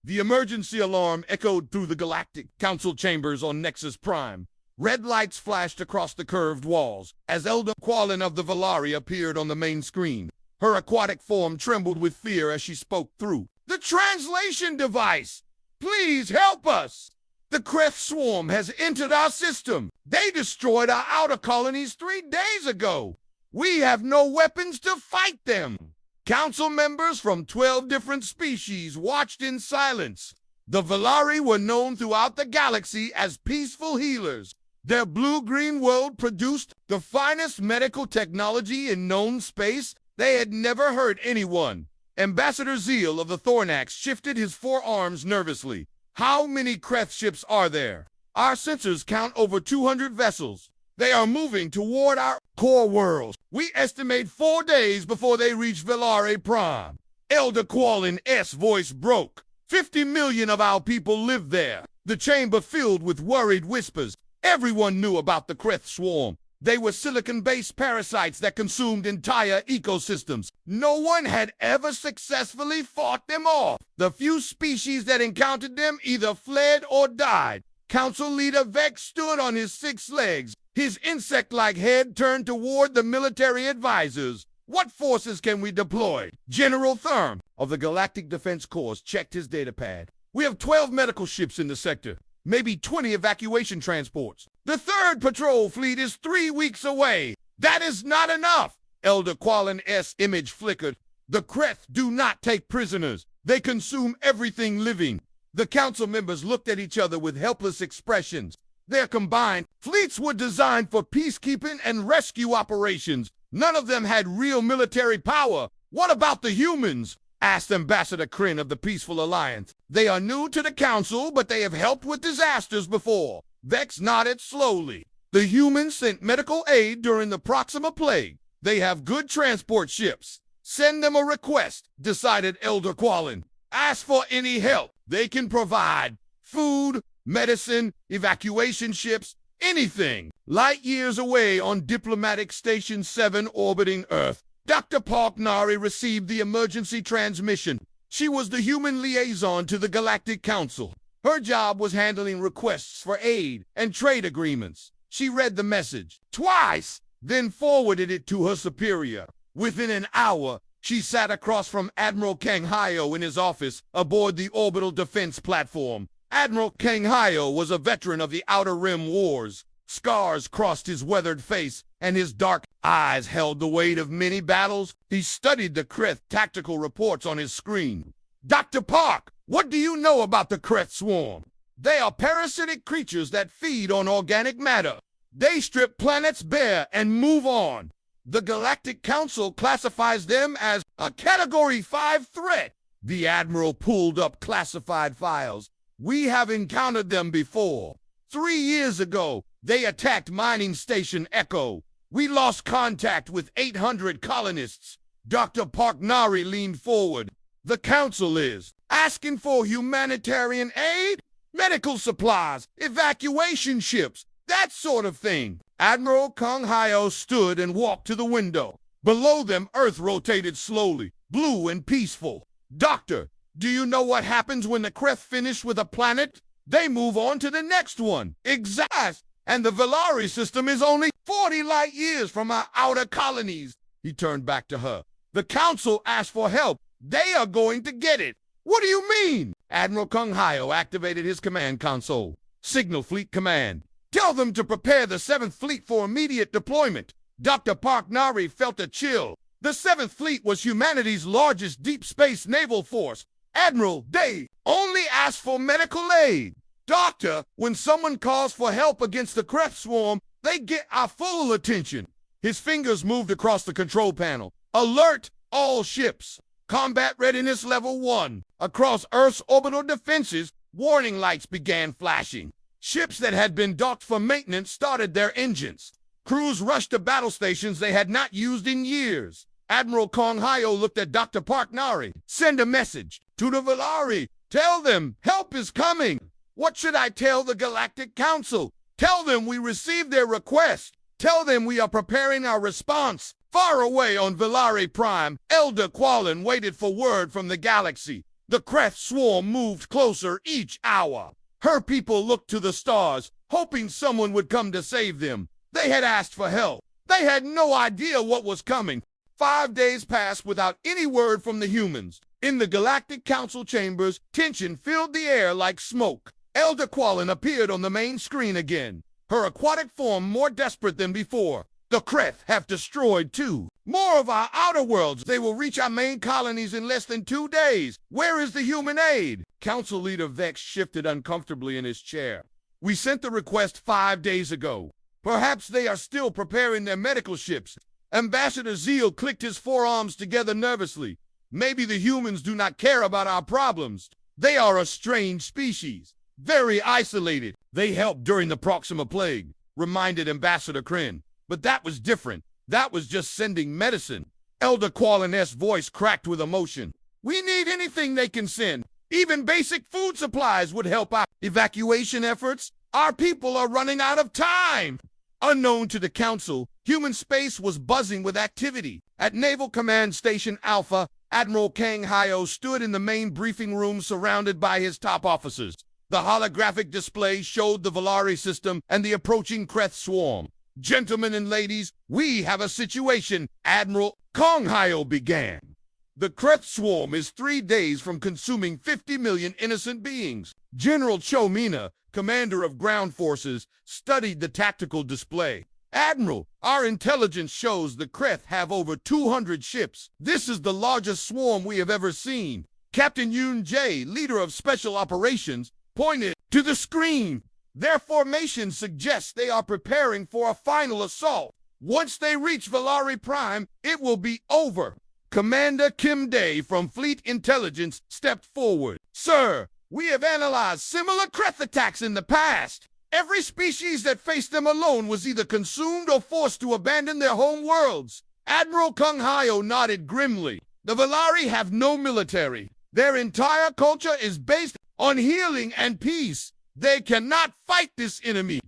The emergency alarm echoed through the Galactic Council chambers on Nexus Prime. Red lights flashed across the curved walls as Elder Quallen of the Valari appeared on the main screen. Her aquatic form trembled with fear as she spoke through the translation device. Please help us! The Kreth swarm has entered our system. They destroyed our outer colonies 3 days ago. We have no weapons to fight them. Council members from 12 different species watched in silence. The Valari were known throughout the galaxy as peaceful healers. Their blue-green world produced the finest medical technology in known space. They had never hurt anyone. Ambassador Zeal of the Thornax shifted his forearms nervously. How many Kreth ships are there? Our sensors count over 200 vessels. They are moving toward our core worlds. We estimate 4 days before they reach Valari Prime. Elder Quallen's voice broke. 50 million of our people live there. The chamber filled with worried whispers. Everyone knew about the Kreth swarm. They were silicon-based parasites that consumed entire ecosystems. No one had ever successfully fought them off. The few species that encountered them either fled or died. Council leader Vex stood on his 6 legs, his insect-like head turned toward the military advisors. What forces can we deploy? General Therm of the Galactic Defense Corps checked his datapad. We have 12 medical ships in the sector, maybe 20 evacuation transports. The 3rd patrol fleet is 3 weeks away. That is not enough. Elder Quallen's image flickered. The Kreth do not take prisoners. They consume everything living. The council members looked at each other with helpless expressions. Their combined fleets were designed for peacekeeping and rescue operations. None of them had real military power. What about the humans? Asked Ambassador Kryn of the Peaceful Alliance. They are new to the council, but they have helped with disasters before. Vex nodded slowly. The humans sent medical aid during the Proxima Plague. They have good transport ships. Send them a request, decided Elder Quallen. Ask for any help they can provide. Food, medicine, evacuation ships, anything. Light years away on Diplomatic Station 7 orbiting Earth, Dr. Parknari received the emergency transmission. She was the human liaison to the Galactic Council. Her job was handling requests for aid and trade agreements. She read the message twice, then forwarded it to her superior. Within an hour, she sat across from Admiral Kanghayo in his office aboard the orbital defense platform. Admiral Kanghayo was a veteran of the Outer Rim Wars. Scars crossed his weathered face, and his dark eyes held the weight of many battles. He studied the Kreth tactical reports on his screen. Dr. Park, what do you know about the Kreth swarm? They are parasitic creatures that feed on organic matter. They strip planets bare and move on. The Galactic Council classifies them as a Category 5 threat. The Admiral pulled up classified files. We have encountered them before. 3 years ago, they attacked Mining Station Echo. We lost contact with 800 colonists. Dr. Parknari leaned forward. The Council is asking for humanitarian aid, medical supplies, evacuation ships, that sort of thing. Admiral Kanghayo stood and walked to the window. Below them, Earth rotated slowly, blue and peaceful. Doctor, do you know what happens when the Kreth finish with a planet? They move on to the next one. Exact. And the Valari system is only 40 light years from our outer colonies. He turned back to her. The Council asked for help. They are going to get it. What do you mean? Admiral Kanghayo activated his command console. Signal Fleet Command. Tell them to prepare the 7th Fleet for immediate deployment. Dr. Parknari felt a chill. The 7th Fleet was humanity's largest deep space naval force. Admiral, they only asked for medical aid. Doctor, when someone calls for help against the Kreth swarm, they get our full attention. His fingers moved across the control panel. Alert all ships. Combat readiness level 1. Across Earth's orbital defenses, warning lights began flashing. Ships that had been docked for maintenance started their engines. Crews rushed to battle stations they had not used in years. Admiral Kanghayo looked at Dr. Parknari. Send a message to the Valari. Tell them help is coming. What should I tell the Galactic Council? Tell them we received their request. Tell them we are preparing our response. Far away on Valari Prime, Elder Quallen waited for word from the galaxy. The Kreth swarm moved closer each hour. Her people looked to the stars, hoping someone would come to save them. They had asked for help. They had no idea what was coming. 5 days passed without any word from the humans. In the Galactic Council chambers, tension filled the air like smoke. Elder Quallen appeared on the main screen again, her aquatic form more desperate than before. The Kreth have destroyed 2 more of our outer worlds. They will reach our main colonies in less than 2 days. Where is the human aid? Council Leader Vex shifted uncomfortably in his chair. We sent the request 5 days ago. Perhaps they are still preparing their medical ships. Ambassador Zeal clicked his forearms together nervously. Maybe the humans do not care about our problems. They are a strange species, very isolated. They helped during the Proxima Plague, reminded Ambassador Kryn. But that was different. That was just sending medicine. Elder Quallen's voice cracked with emotion. We need anything they can send. Even basic food supplies would help our evacuation efforts. Our people are running out of time. Unknown to the Council, human space was buzzing with activity. At Naval Command Station Alpha, Admiral Kang Hyo stood in the main briefing room surrounded by his top officers. The holographic display showed the Valari system and the approaching Kreth swarm. Gentlemen and ladies, we have a situation, Admiral Kang Hyo began. The Kreth swarm is 3 days from consuming 50 million innocent beings. General Cho Mina, commander of ground forces, studied the tactical display. Admiral, our intelligence shows the Kreth have over 200 ships. This is the largest swarm we have ever seen. Captain Yoon Jae, leader of special operations, pointed to the screen. Their formation suggests they are preparing for a final assault. Once they reach Valari Prime, it will be over. Commander Kim Dae from Fleet Intelligence stepped forward. Sir, we have analyzed similar Kreth attacks in the past. Every species that faced them alone was either consumed or forced to abandon their home worlds. Admiral Kang Hyo nodded grimly. The Valari have no military. Their entire culture is based on healing and peace. They cannot fight this enemy.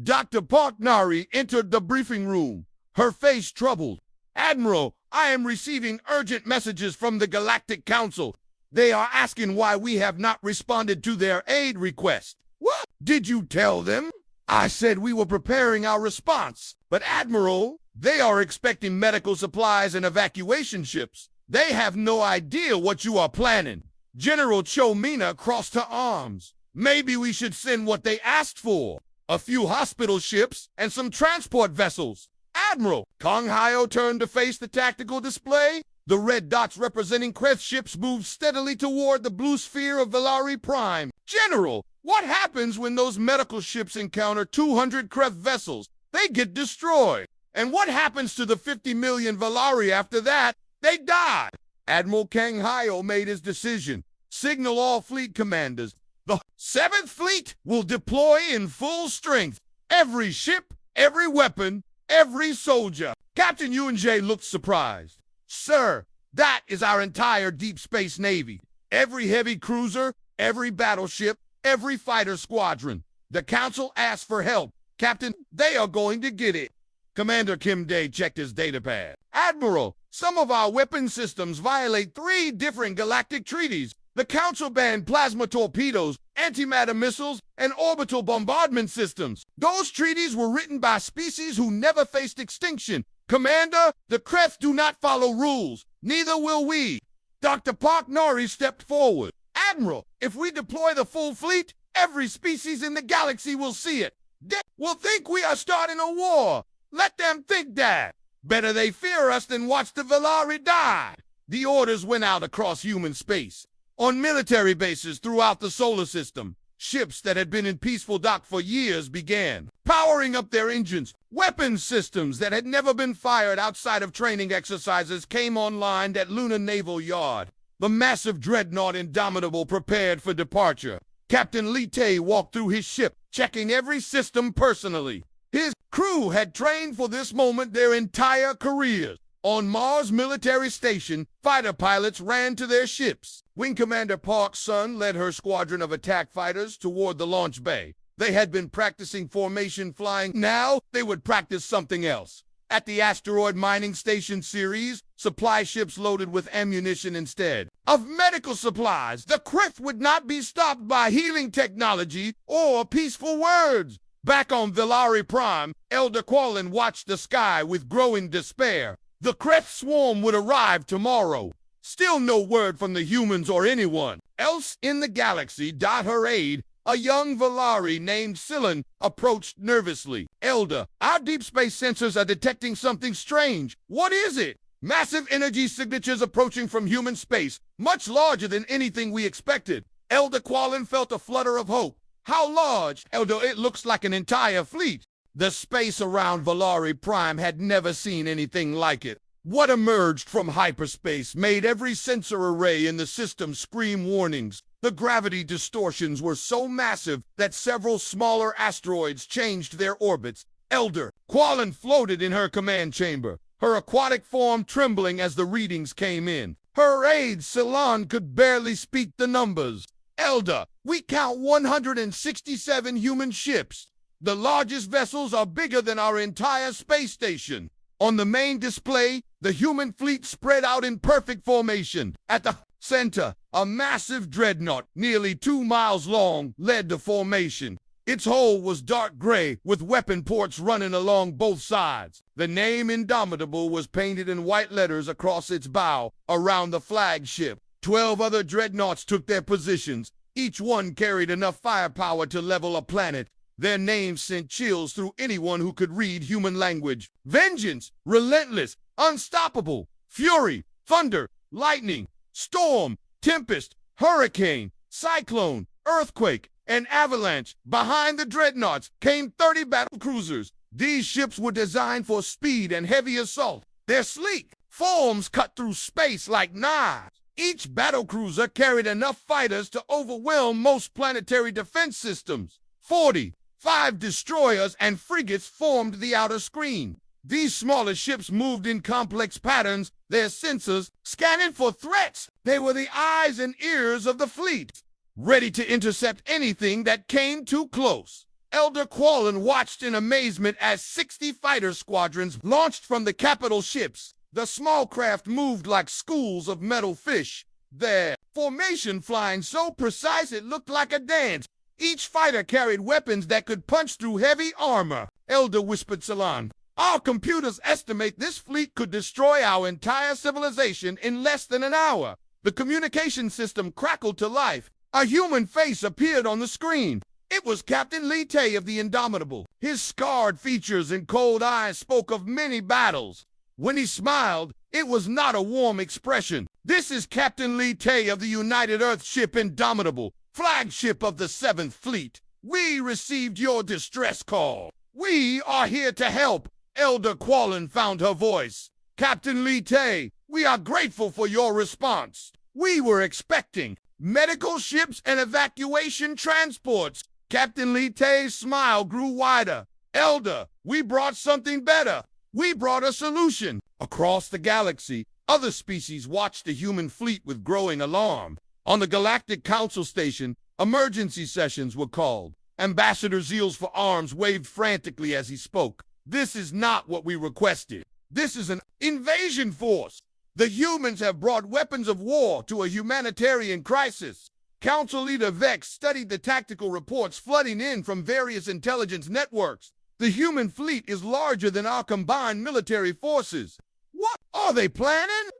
Dr. Park Nari entered the briefing room, her face troubled. Admiral, I am receiving urgent messages from the Galactic Council. They are asking why we have not responded to their aid request. What? Did you tell them? I said we were preparing our response. But Admiral, they are expecting medical supplies and evacuation ships. They have no idea what you are planning. General Cho Mina crossed her arms. Maybe we should send what they asked for. A few hospital ships and some transport vessels. Admiral, Kang Hyo turned to face the tactical display. The red dots representing Kreth ships moved steadily toward the blue sphere of Valari Prime. General, what happens when those medical ships encounter 200 Kreth vessels? They get destroyed. And what happens to the 50 million Valari after that? They die. Admiral Kang Hyo made his decision. Signal all fleet commanders. The 7th Fleet will deploy in full strength. Every ship, every weapon, every soldier. Captain Yoon-jae looked surprised. Sir, that is our entire Deep Space Navy. Every heavy cruiser, every battleship, every fighter squadron. The Council asked for help. Captain, they are going to get it. Commander Kim Dae checked his datapad. Admiral, some of our weapon systems violate 3 different galactic treaties. The Council banned plasma torpedoes, antimatter missiles, and orbital bombardment systems. Those treaties were written by species who never faced extinction. Commander, the Kreth do not follow rules. Neither will we. Dr. Park Nori stepped forward. Admiral, if we deploy the full fleet, every species in the galaxy will see it. They will think we are starting a war. Let them think that. Better they fear us than watch the Valari die. The orders went out across human space. On military bases throughout the solar system, ships that had been in peaceful dock for years began powering up their engines. Weapons systems that had never been fired outside of training exercises came online at Lunar Naval Yard. The massive dreadnought Indomitable prepared for departure. Captain Lee Tae walked through his ship, checking every system personally. His crew had trained for this moment their entire careers. On Mars Military Station, fighter pilots ran to their ships. Wing Commander Park Sun led her squadron of attack fighters toward the launch bay. They had been practicing formation flying. Now they would practice something else. At the asteroid mining station series, supply ships loaded with ammunition instead of medical supplies. The Krith would not be stopped by healing technology or peaceful words. Back on Velari Prime, Elder Quallen watched the sky with growing despair. The Krith swarm would arrive tomorrow. Still no word from the humans or anyone else in the galaxy. Her aide, a young Velari named Silan, approached nervously. Elder, our deep space sensors are detecting something strange. What is it? Massive energy signatures approaching from human space, much larger than anything we expected. Elder Quallen felt a flutter of hope. How large? Elder, it looks like an entire fleet. The space around Velari Prime had never seen anything like it. What emerged from hyperspace made every sensor array in the system scream warnings. The gravity distortions were so massive that several smaller asteroids changed their orbits. Elder Quallen floated in her command chamber, her aquatic form trembling as the readings came in. Her aide, Silan, could barely speak the numbers. Elder, we count 167 human ships. The largest vessels are bigger than our entire space station. On the main display, the human fleet spread out in perfect formation. At the center, a massive dreadnought, nearly 2 miles long, led the formation. Its hull was dark gray, with weapon ports running along both sides. The name Indomitable was painted in white letters across its bow, around the flagship. 12 other dreadnoughts took their positions. Each one carried enough firepower to level a planet. Their names sent chills through anyone who could read human language. Vengeance, relentless, unstoppable, fury, thunder, lightning, storm, tempest, hurricane, cyclone, earthquake, and avalanche. Behind the dreadnoughts came 30 battle cruisers. These ships were designed for speed and heavy assault. Their sleek forms cut through space like knives. Each battle cruiser carried enough fighters to overwhelm most planetary defense systems. 45 destroyers and frigates formed the outer screen. These smaller ships moved in complex patterns, their sensors scanning for threats. They were the eyes and ears of the fleet, ready to intercept anything that came too close. Elder Quallen watched in amazement as 60 fighter squadrons launched from the capital ships. The small craft moved like schools of metal fish, their formation flying so precise it looked like a dance. Each fighter carried weapons that could punch through heavy armor. Elder whispered Silan, our computers estimate this fleet could destroy our entire civilization in less than an hour. The communication system crackled to life. A human face appeared on the screen. It was Captain Lee Tay of the Indomitable. His scarred features and cold eyes spoke of many battles. When he smiled, it was not a warm expression. This is Captain Lee Tay of the United Earth ship Indomitable, flagship of the 7th Fleet. We received your distress call. We are here to help. Elder Quallen found her voice. Captain Lee Tay, we are grateful for your response. We were expecting medical ships and evacuation transports. Captain Lee Tay's smile grew wider. Elder, we brought something better. We brought a solution. Across the galaxy, other species watched the human fleet with growing alarm. On the Galactic Council Station, emergency sessions were called. Ambassador Zeals for Arms waved frantically as he spoke. This is not what we requested. This is an invasion force. The humans have brought weapons of war to a humanitarian crisis. Council Leader Vex studied the tactical reports flooding in from various intelligence networks. The human fleet is larger than our combined military forces. What are they planning?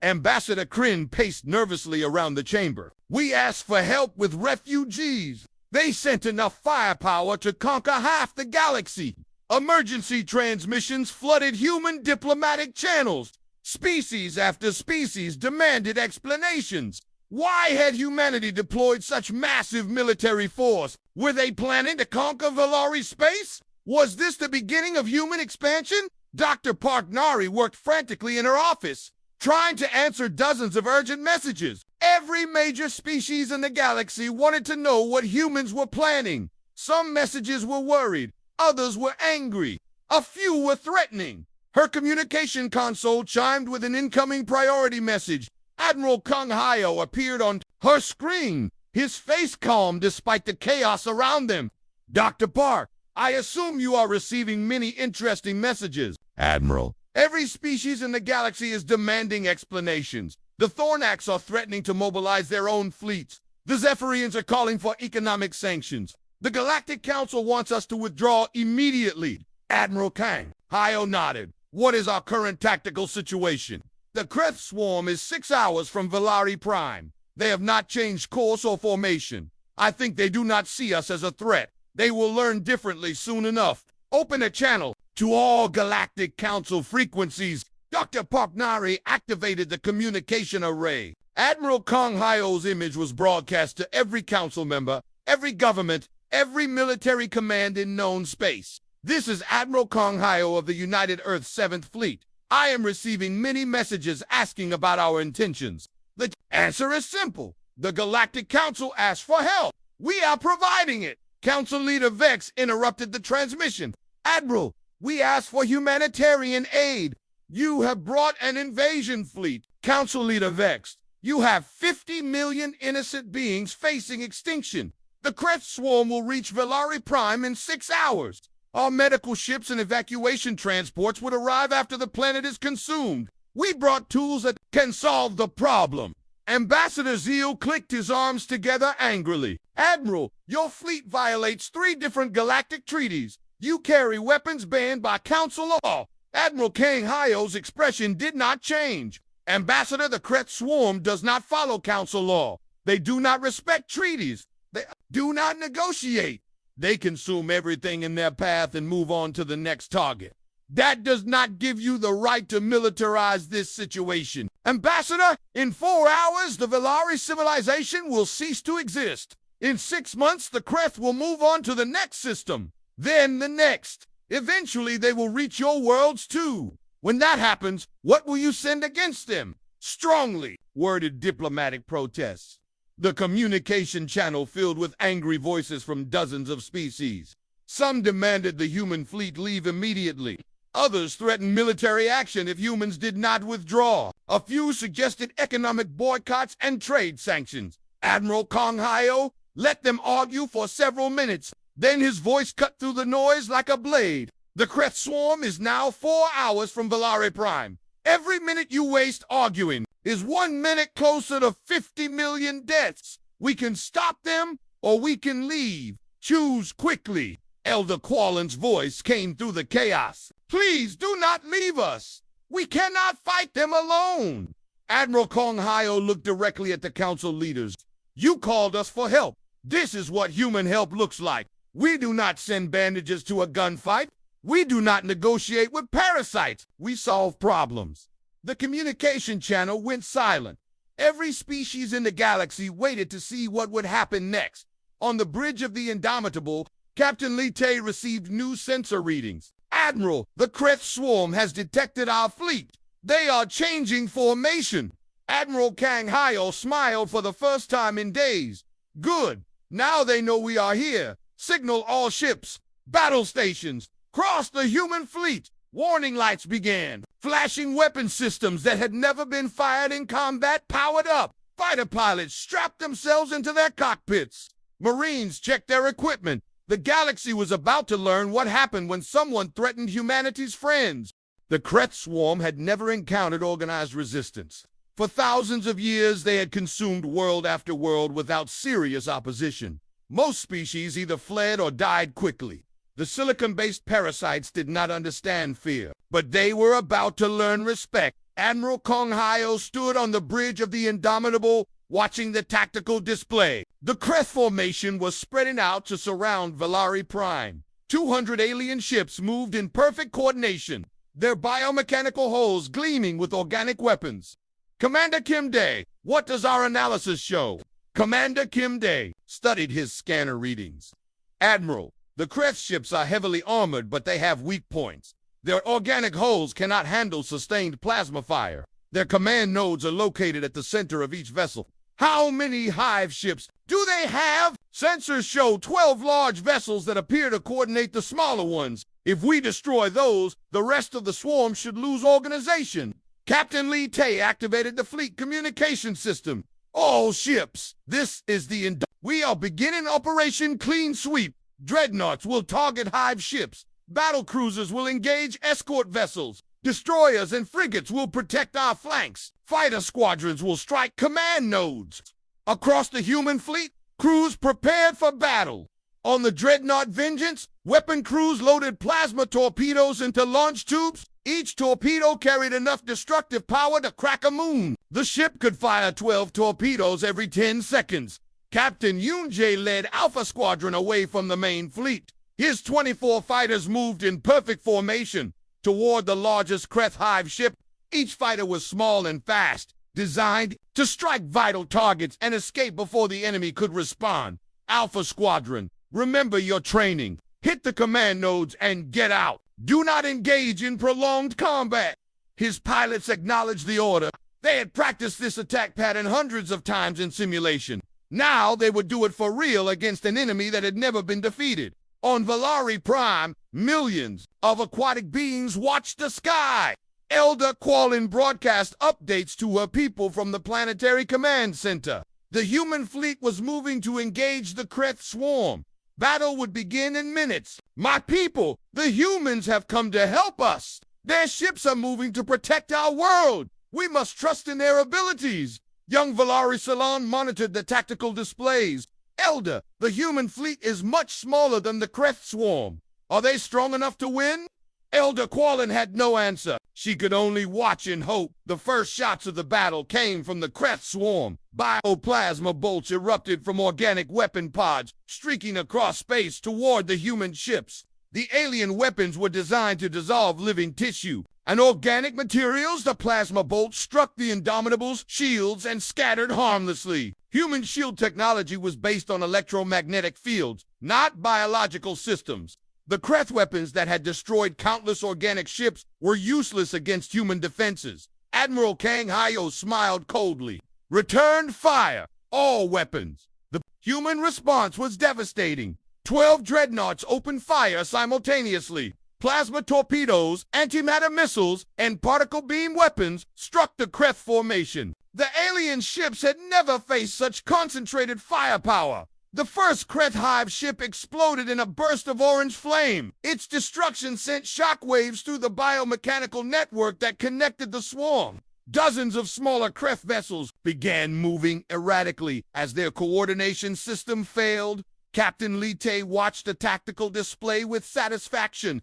Ambassador Kryn paced nervously around the chamber. We asked for help with refugees. They sent enough firepower to conquer half the galaxy. Emergency transmissions flooded human diplomatic channels. Species after species demanded explanations. Why had humanity deployed such massive military force? Were they planning to conquer Velari space? Was this the beginning of human expansion? Dr. Park Nari worked frantically in her office, trying to answer dozens of urgent messages. Every major species in the galaxy wanted to know what humans were planning. Some messages were worried, others were angry, a few were threatening. Her communication console chimed with an incoming priority message. Admiral Kung Hayo appeared on her screen, his face calm despite the chaos around them. Dr. Park, I assume you are receiving many interesting messages. Admiral, every species in the galaxy is demanding explanations. The Thornax are threatening to mobilize their own fleets. The Zephyrians are calling for economic sanctions. The Galactic Council wants us to withdraw immediately. Admiral Kang Hyo nodded. What is our current tactical situation? The Kreth swarm is 6 hours from Valari Prime. They have not changed course or formation. I think they do not see us as a threat. They will learn differently soon enough. Open a channel to all Galactic Council frequencies. Dr. Parknari activated the communication array. Admiral Kang Hyo's image was broadcast to every council member, every government, every military command in known space. This is Admiral Kang Hyo of the United Earth 7th Fleet. I am receiving many messages asking about our intentions. The answer is simple. The Galactic Council asked for help. We are providing it. Council Leader Vex interrupted the transmission. Admiral, we asked for humanitarian aid. You have brought an invasion fleet. Council Leader Vex, you have 50 million innocent beings facing extinction. The Kreth swarm will reach Valari Prime in 6 hours. Our medical ships and evacuation transports would arrive after the planet is consumed. We brought tools that can solve the problem. Ambassador Zeal clicked his arms together angrily. Admiral, your fleet violates 3 different galactic treaties. You carry weapons banned by council law. Admiral Kang Hyo's expression did not change. Ambassador, the Kreth swarm does not follow council law. They do not respect treaties. They do not negotiate. They consume everything in their path and move on to the next target. That does not give you the right to militarize this situation. Ambassador, in 4 hours, the Valari civilization will cease to exist. In 6 months, the Kreth will move on to the next system. Then the next. Eventually, they will reach your worlds too. When that happens, what will you send against them? Strongly worded diplomatic protests. The communication channel filled with angry voices from dozens of species. Some demanded the human fleet leave immediately. Others threatened military action if humans did not withdraw. A few suggested economic boycotts and trade sanctions. Admiral Kang Hyo let them argue for several minutes. Then his voice cut through the noise like a blade. The Kreth swarm is now 4 hours from Valari Prime. Every minute you waste arguing is 1 minute closer to 50 million deaths. We can stop them or we can leave. Choose quickly. Elder Qualin's voice came through the chaos. Please do not leave us. We cannot fight them alone. Admiral Kang Hyo looked directly at the council leaders. You called us for help. This is what human help looks like. We do not send bandages to a gunfight. We do not negotiate with parasites. We solve problems. The communication channel went silent. Every species in the galaxy waited to see what would happen next. On the bridge of the Indomitable, Captain Lite received new sensor readings. Admiral, the Kreth swarm has detected our fleet. They are changing formation. Admiral Kang Hyo smiled for the first time in days. Good. Now they know we are here. Signal all ships, battle stations, cross the human fleet. Warning lights began. Flashing weapon systems that had never been fired in combat powered up. Fighter pilots strapped themselves into their cockpits. Marines checked their equipment. The galaxy was about to learn what happened when someone threatened humanity's friends. The Kreth swarm had never encountered organized resistance. For thousands of years, they had consumed world after world without serious opposition. Most species either fled or died quickly. The silicon-based parasites did not understand fear, but they were about to learn respect. Admiral Kang Hyo stood on the bridge of the Indomitable, watching the tactical display. The Kreth formation was spreading out to surround Valari Prime. 200 alien ships moved in perfect coordination, their biomechanical hulls gleaming with organic weapons. Commander Kim Dae, what does our analysis show? Commander Kim Dae studied his scanner readings. Admiral, the Kreth ships are heavily armored, but they have weak points. Their organic hulls cannot handle sustained plasma fire. Their command nodes are located at the center of each vessel. How many hive ships do they have? Sensors show 12 large vessels that appear to coordinate the smaller ones. If we destroy those, the rest of the swarm should lose organization. Captain Lite activated the fleet communication system. All ships, this is the we are beginning Operation Clean Sweep. Dreadnoughts will target hive ships. Battle cruisers will engage escort vessels. Destroyers and frigates will protect our flanks. Fighter squadrons will strike command nodes. Across the human fleet, crews prepared for battle. On the Dreadnought Vengeance, weapon crews loaded plasma torpedoes into launch tubes. Each torpedo carried enough destructive power to crack a moon. The ship could fire 12 torpedoes every 10 seconds. Captain Yoonjae led Alpha Squadron away from the main fleet. His 24 fighters moved in perfect formation toward the largest Kreth Hive ship. Each fighter was small and fast, designed to strike vital targets and escape before the enemy could respond. Alpha Squadron, remember your training. Hit the command nodes and get out. Do not engage in prolonged combat. His pilots acknowledged the order. They had practiced this attack pattern hundreds of times in simulation. Now they would do it for real against an enemy that had never been defeated. On Valari Prime, millions of aquatic beings watched the sky. Elder Qualin broadcast updates to her people from the Planetary Command Center. The human fleet was moving to engage the Kreth swarm. Battle would begin in minutes. My people, the humans have come to help us. Their ships are moving to protect our world. We must trust in their abilities. Young Valari Salon monitored the tactical displays. Elder, the human fleet is much smaller than the Kreth swarm. Are they strong enough to win? Elder Qualin had no answer. She could only watch and hope. The first shots of the battle came from the Kreth swarm. Bioplasma bolts erupted from organic weapon pods, streaking across space toward the human ships. The alien weapons were designed to dissolve living tissue. And organic materials, the plasma bolts struck the Indomitables' shields and scattered harmlessly. Human shield technology was based on electromagnetic fields, not biological systems. The Kreth weapons that had destroyed countless organic ships were useless against human defenses. Admiral Kang Hyo smiled coldly. Returned fire, all weapons. The human response was devastating. 12 dreadnoughts opened fire simultaneously. Plasma torpedoes, antimatter missiles, and particle beam weapons struck the Kreth formation. The alien ships had never faced such concentrated firepower. The first Kreth Hive ship exploded in a burst of orange flame. Its destruction sent shockwaves through the biomechanical network that connected the swarm. Dozens of smaller Kreth vessels began moving erratically as their coordination system failed. Captain Lite watched the tactical display with satisfaction.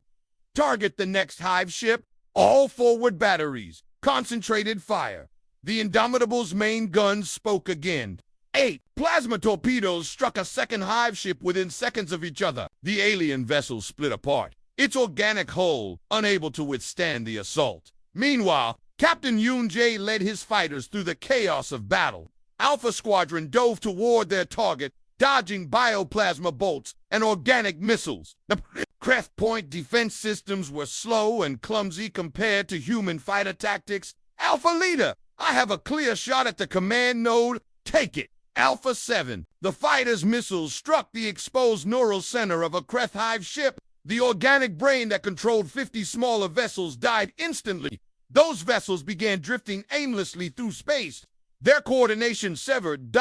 Target the next Hive ship. All forward batteries. Concentrated fire. The Indomitable's main guns spoke again. 8 plasma torpedoes struck a second Hive ship within seconds of each other. The alien vessel split apart, its organic hull unable to withstand the assault. Meanwhile, Captain Yoonjae led his fighters through the chaos of battle. Alpha Squadron dove toward their target, dodging bioplasma bolts and organic missiles. The Kreth point defense systems were slow and clumsy compared to human fighter tactics. Alpha Leader, I have a clear shot at the command node. Take it. Alpha 7. The fighter's missiles struck the exposed neural center of a Kreth Hive ship. The organic brain that controlled 50 smaller vessels died instantly. Those vessels began drifting aimlessly through space. Their coordination severed.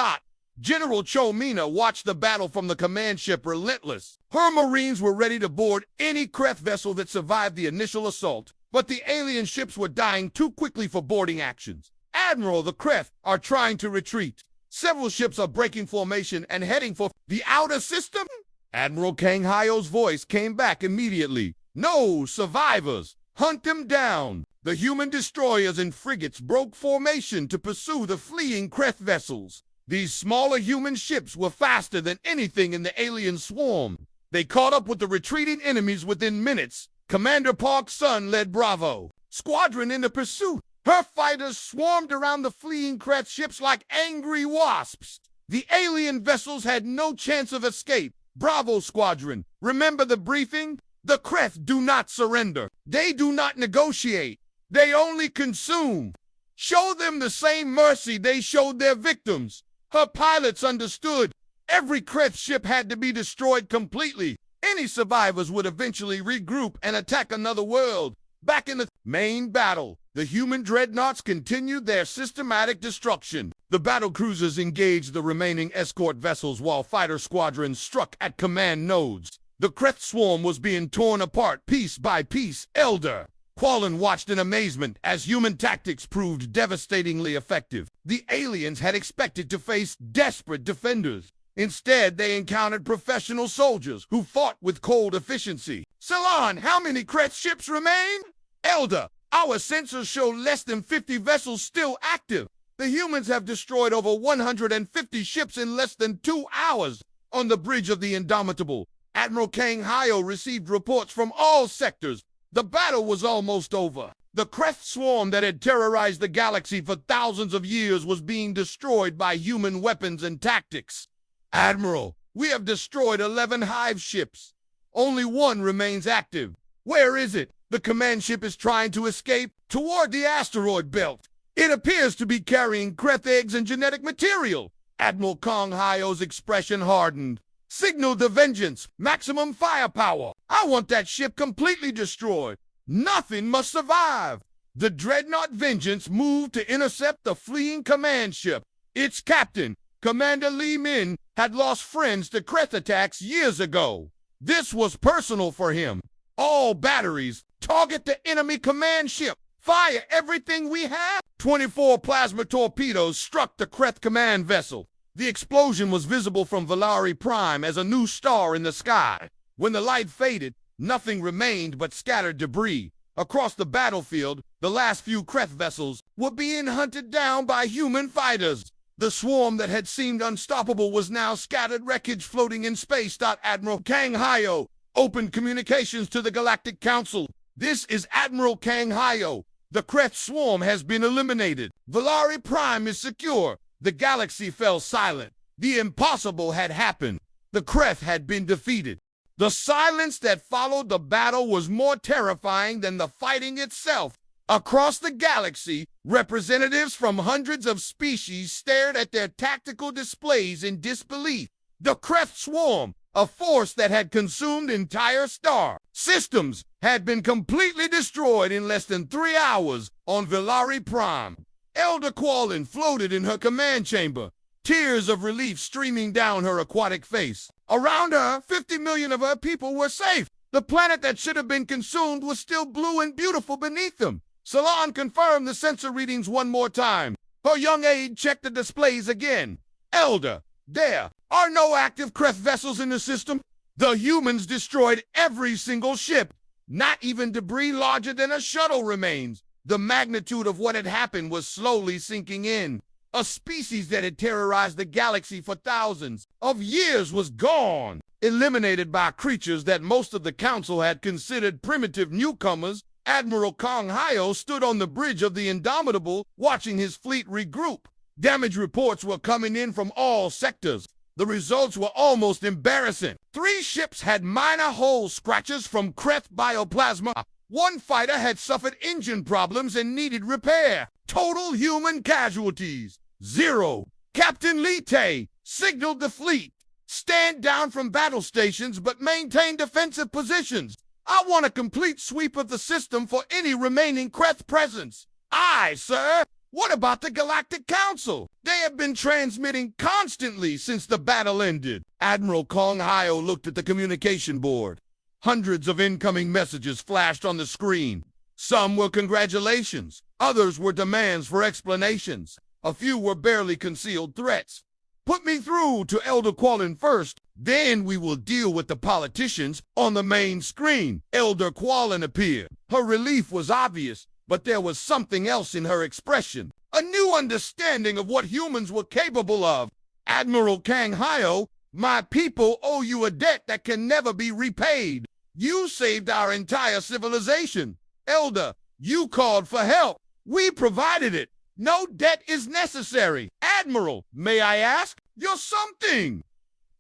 General Cho Mina watched the battle from the command ship relentless. Her Marines were ready to board any Kreth vessel that survived the initial assault, but the alien ships were dying too quickly for boarding actions. Admiral, the Kreth are trying to retreat. Several ships are breaking formation and heading for the outer system. Admiral Kang Hyo's voice came back immediately. No, survivors, hunt them down. The human destroyers and frigates broke formation to pursue the fleeing Kreth vessels. These smaller human ships were faster than anything in the alien swarm. They caught up with the retreating enemies within minutes. Commander Park Sun led Bravo Squadron into pursuit. Her fighters swarmed around the fleeing Kreth ships like angry wasps. The alien vessels had no chance of escape. Bravo Squadron, remember the briefing? The Kreth do not surrender. They do not negotiate. They only consume. Show them the same mercy they showed their victims. Her pilots understood. Every Kreth ship had to be destroyed completely. Any survivors would eventually regroup and attack another world. Back in the main battle, the human dreadnoughts continued their systematic destruction. The battle cruisers engaged the remaining escort vessels while fighter squadrons struck at command nodes. The Kreth swarm was being torn apart piece by piece. Elder Quallen watched in amazement as human tactics proved devastatingly effective. The aliens had expected to face desperate defenders. Instead, they encountered professional soldiers who fought with cold efficiency. Salon, how many Kreth ships remain? Elder, our sensors show less than 50 vessels still active. The humans have destroyed over 150 ships in less than 2 hours. On the bridge of the Indomitable, Admiral Kang Hyo received reports from all sectors. The battle was almost over. The Kreth swarm that had terrorized the galaxy for thousands of years was being destroyed by human weapons and tactics. Admiral, we have destroyed 11 hive ships. Only one remains active. Where is it? The command ship is trying to escape toward the asteroid belt. It appears to be carrying Kreth eggs and genetic material. Admiral Kang Hyo's expression hardened. Signal the vengeance. Maximum firepower. I want that ship completely destroyed. Nothing must survive. The dreadnought Vengeance moved to intercept the fleeing command ship. Its captain, Commander Lee Min, had lost friends to Kreth attacks years ago. This was personal for him. All batteries, target the enemy command ship. Fire everything we have. 24 plasma torpedoes struck the Kreth command vessel. The explosion was visible from Valari Prime as a new star in the sky. When the light faded, nothing remained but scattered debris. Across the battlefield, the last few Kreth vessels were being hunted down by human fighters. The swarm that had seemed unstoppable was now scattered wreckage floating in space. Admiral Kang Hyo opened communications to the Galactic Council. This is Admiral Kang Hyo. The Kreth swarm has been eliminated. Valari Prime is secure. The galaxy fell silent. The impossible had happened. The Kreth had been defeated. The silence that followed the battle was more terrifying than the fighting itself. Across the galaxy, representatives from hundreds of species stared at their tactical displays in disbelief. The Kreth swarm, a force that had consumed entire star systems, had been completely destroyed in less than 3 hours on Valari Prime. Elder Quallen floated in her command chamber, tears of relief streaming down her aquatic face. Around her, 50 million of her people were safe. The planet that should have been consumed was still blue and beautiful beneath them. Salon confirmed the sensor readings one more time. Her young aide checked the displays again. Elder, there are no active Kreth vessels in the system. The humans destroyed every single ship. Not even debris larger than a shuttle remains. The magnitude of what had happened was slowly sinking in. A species that had terrorized the galaxy for thousands of years was gone, eliminated by creatures that most of the council had considered primitive newcomers. Admiral Kang Hyo stood on the bridge of the Indomitable, watching his fleet regroup. Damage reports were coming in from all sectors. The results were almost embarrassing. 3 ships had minor hull scratches from Kreth bioplasma. 1 fighter had suffered engine problems and needed repair. Total human casualties, 0. Captain Lee Tae signaled the fleet. Stand down from battle stations but maintain defensive positions. I want a complete sweep of the system for any remaining Kreth presence. Aye, sir. What about the Galactic Council? They have been transmitting constantly since the battle ended. Admiral Kang Hyo looked at the communication board. Hundreds of incoming messages flashed on the screen. Some were congratulations. Others were demands for explanations. A few were barely concealed threats. Put me through to Elder Quallen first. Then we will deal with the politicians on the main screen. Elder Quallen appeared. Her relief was obvious, but there was something else in her expression. A new understanding of what humans were capable of. Admiral Kang Hyo, my people owe you a debt that can never be repaid. You saved our entire civilization. Elder, you called for help. We provided it. No debt is necessary. Admiral, may I ask? You're something.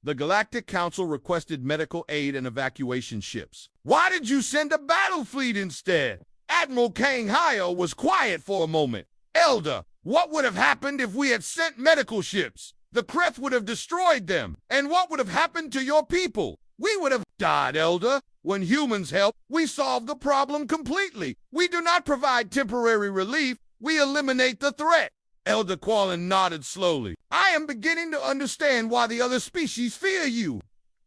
The Galactic Council requested medical aid and evacuation ships. Why did you send a battle fleet instead? Admiral Kang Hyo was quiet for a moment. Elder, what would have happened if we had sent medical ships? The Kreth would have destroyed them. And what would have happened to your people? We would have died, Elder. When humans help, we solve the problem completely. We do not provide temporary relief. We eliminate the threat. Elder Quallen nodded slowly. I am beginning to understand why the other species fear you.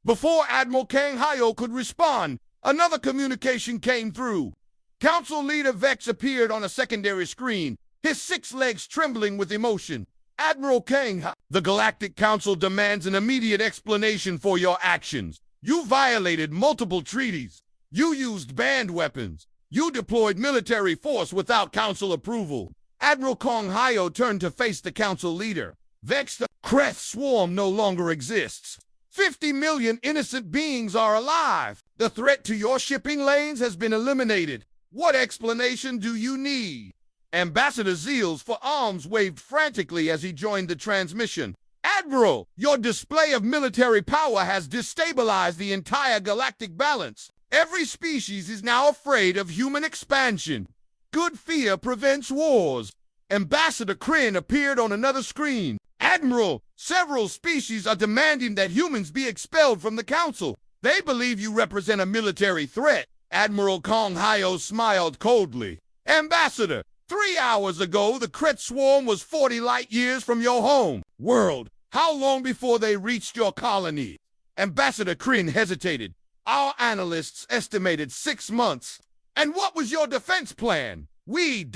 Before Admiral Kang Hayo could respond, another communication came through. Council Leader Vex appeared on a secondary screen, his 6 legs trembling with emotion. Admiral Kang, the Galactic Council demands an immediate explanation for your actions. You violated multiple treaties. You used banned weapons. You deployed military force without Council approval. Admiral Kang Hayo turned to face the Council leader. Vex, the Creth swarm no longer exists. 50 million innocent beings are alive. The threat to your shipping lanes has been eliminated. What explanation do you need? Ambassador Zeals for Arms waved frantically as he joined the transmission. Admiral, your display of military power has destabilized the entire galactic balance. Every species is now afraid of human expansion. Good fear prevents wars. Ambassador Kryn appeared on another screen. Admiral, several species are demanding that humans be expelled from the Council. They believe you represent a military threat. Admiral Kang Hayo smiled coldly. Ambassador, 3 hours ago, the Kret swarm was 40 light years from your home world. How long before they reached your colony? Ambassador Kryn hesitated. Our analysts estimated 6 months. And what was your defense plan? We...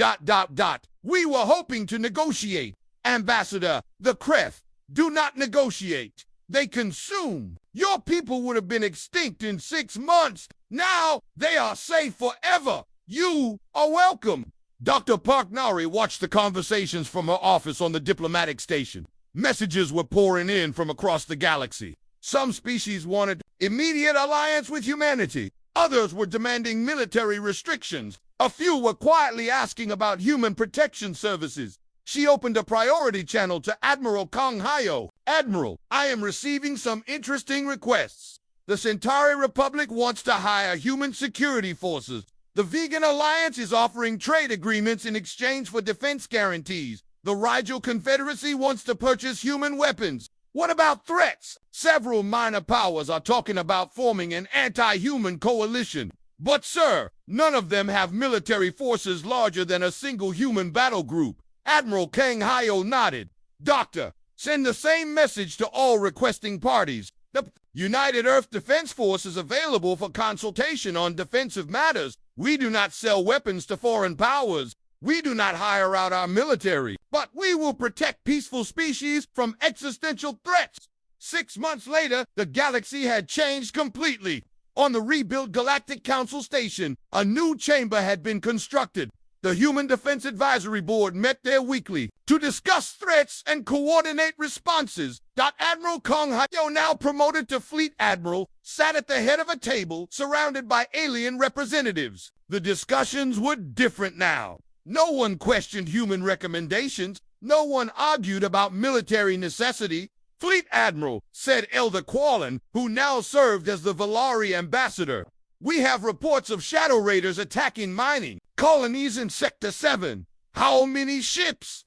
We were hoping to negotiate. Ambassador, the Kreth do not negotiate. They consume. Your people would have been extinct in 6 months. Now they are safe forever. You are welcome. Dr. Parknari watched the conversations from her office on the diplomatic station. Messages were pouring in from across the galaxy. Some species wanted immediate alliance with humanity. Others were demanding military restrictions. A few were quietly asking about human protection services. She opened a priority channel to Admiral Kang Hayo. Admiral, I am receiving some interesting requests. The Centauri Republic wants to hire human security forces. The Vegan Alliance is offering trade agreements in exchange for defense guarantees. The Rigel Confederacy wants to purchase human weapons. What about threats? Several minor powers are talking about forming an anti-human coalition. But, sir, none of them have military forces larger than a single human battle group. Admiral Kang Hayo nodded. Doctor, send the same message to all requesting parties. The United Earth Defense Force is available for consultation on defensive matters. We do not sell weapons to foreign powers. We do not hire out our military, but we will protect peaceful species from existential threats. 6 months later, the galaxy had changed completely. On the rebuilt Galactic Council Station, a new chamber had been constructed. The Human Defense Advisory Board met there weekly to discuss threats and coordinate responses. Admiral Kang Hayo, now promoted to Fleet Admiral, sat at the head of a table surrounded by alien representatives. The discussions were different now. No one questioned human recommendations. No one argued about military necessity. Fleet Admiral, said Elder Quallen, who now served as the Valari ambassador. We have reports of Shadow Raiders attacking mining colonies in Sector 7. How many ships?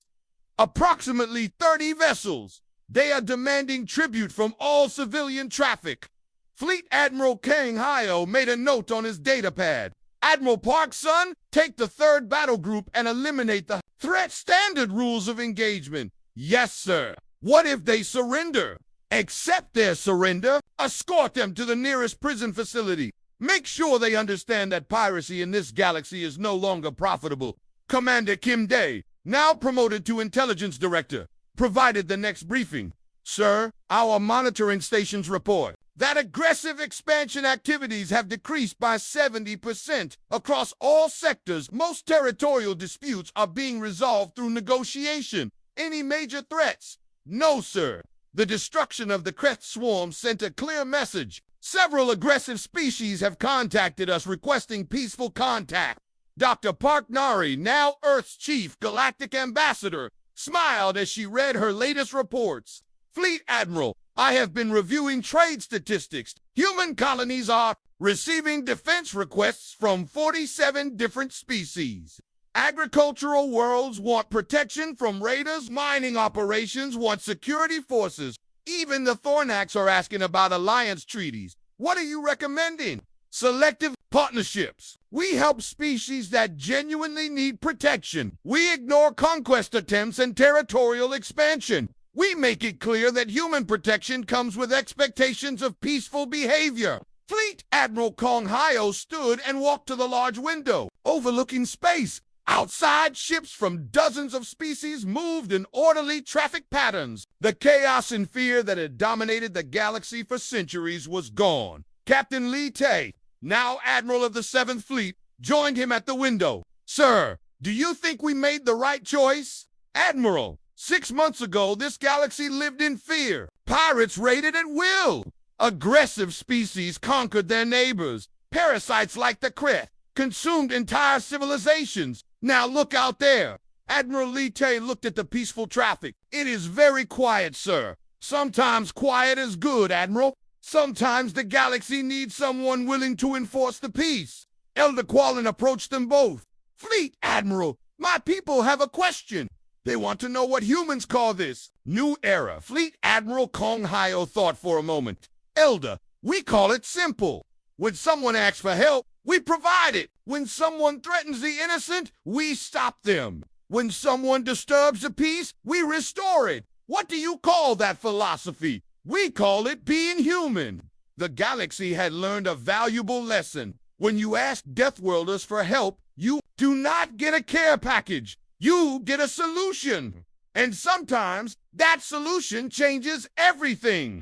Approximately 30 vessels. They are demanding tribute from all civilian traffic. Fleet Admiral Kang Hayo made a note on his datapad. Admiral Park's son, take the 3rd battle group and eliminate the threat standard rules of engagement. Yes, sir. What if they surrender? Accept their surrender. Escort them to the nearest prison facility. Make sure they understand that piracy in this galaxy is no longer profitable. Commander Kim Day, now promoted to Intelligence Director, provided the next briefing. Sir, our monitoring stations report that aggressive expansion activities have decreased by 70% across all sectors. Most territorial disputes are being resolved through negotiation. Any major threats? No, sir. The destruction of the Kreth swarm sent a clear message. Several aggressive species have contacted us requesting peaceful contact. Dr. Parknari, now Earth's chief galactic ambassador, smiled as she read her latest reports. Fleet Admiral, I have been reviewing trade statistics. Human colonies are receiving defense requests from 47 different species. Agricultural worlds want protection from raiders. Mining operations want security forces. Even the Thornax are asking about alliance treaties. What are you recommending? Selective partnerships. We help species that genuinely need protection. We ignore conquest attempts and territorial expansion. We make it clear that human protection comes with expectations of peaceful behavior. Fleet Admiral Kong Hyo stood and walked to the large window, overlooking space. Outside, ships from dozens of species moved in orderly traffic patterns. The chaos and fear that had dominated the galaxy for centuries was gone. Captain Lee Tae, now Admiral of the 7th Fleet, joined him at the window. Sir, do you think we made the right choice? Admiral, 6 months ago, this galaxy lived in fear. Pirates raided at will. Aggressive species conquered their neighbors. Parasites like the Kreth consumed entire civilizations. Now look out there. Admiral Lee Tae looked at the peaceful traffic. It is very quiet, sir. Sometimes quiet is good, Admiral. Sometimes the galaxy needs someone willing to enforce the peace. Elder Quallen approached them both. Fleet Admiral, my people have a question. They want to know what humans call this new era. Fleet Admiral Kong Hyo thought for a moment. Elder, we call it simple. When someone asks for help, we provide it. When someone threatens the innocent, we stop them. When someone disturbs the peace, we restore it. What do you call that philosophy? We call it being human. The galaxy had learned a valuable lesson. When you ask Deathworlders for help, you do not get a care package. You get a solution. And sometimes that solution changes everything.